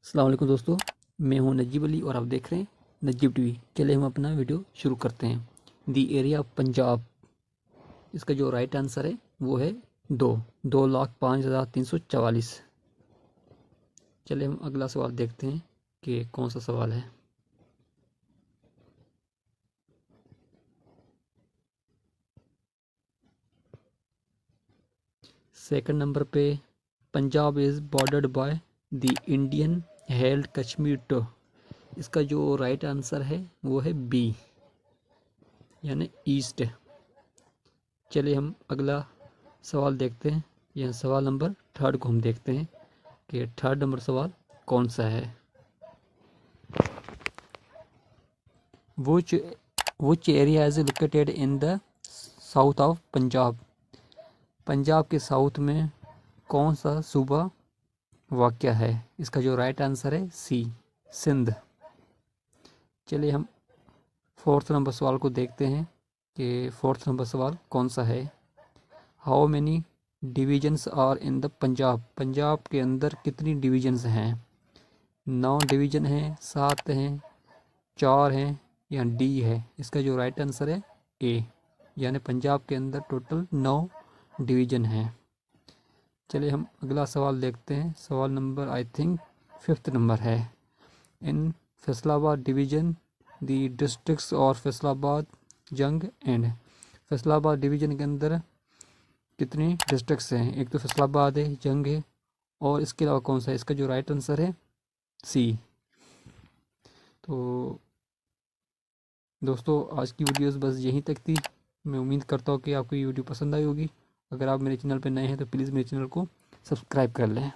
अस्सलाम वालेकुम दोस्तों, मैं हूं नजीब अली और आप देख रहे हैं नजीब टीवी। चलिए हम अपना वीडियो शुरू करते हैं। दी एरिया ऑफ पंजाब, इसका जो राइट आंसर है वो है 2,05,344। चलिए हम अगला सवाल देखते हैं कि कौन सा सवाल है। सेकंड नंबर पे, Punjab is bordered by the Indian held Kashmir too. इसका जो राइट आंसर है वो है बी, यानी ईस्ट। चलिए हम अगला सवाल देखते हैं। यह सवाल नंबर थर्ड को हम देखते हैं कि थर्ड नंबर सवाल कौन सा है। Which area is located in the south of Punjab. Punjab के साउथ में कौन सा सूबा वाक़या है। इसका जो राइट आंसर है सी, सिंध। चलिए हम फोर्थ नंबर सवाल को देखते हैं कि फोर्थ नंबर सवाल कौन सा है। How many divisions are in the Punjab. Punjab के अंदर कितनी डिविजन्स हैं। 9 डिवीजन हैं, 7 हैं, 4 हैं या डी है। इसका जो राइट आंसर है ए, यानी पंजाब के अंदर टोटल 9 डिवीजन हैं। चलिए हम अगला सवाल देखते हैं। सवाल number I think 5th number है। इन फैसलाबाद डिवीजन द डिस्ट्रिक्ट्स और फैसलाबाद, जंग एंड। फैसलाबाद डिवीजन के अंदर कितनी डिस्ट्रिक्ट्स हैं। एक तो फैसलाबाद है, जंग है, और इसके अलावा कौन सा है। इसका जो राइट आंसर है सी। तो दोस्तों आज की वीडियोस बस यहीं तक थी। मैं उम्मीद करता हूँ कि आपको ये वीडियो पसंद आई होगी। अगर आप मेरे चैनल पर नए हैं तो प्लीज़ मेरे चैनल को सब्सक्राइब कर लें।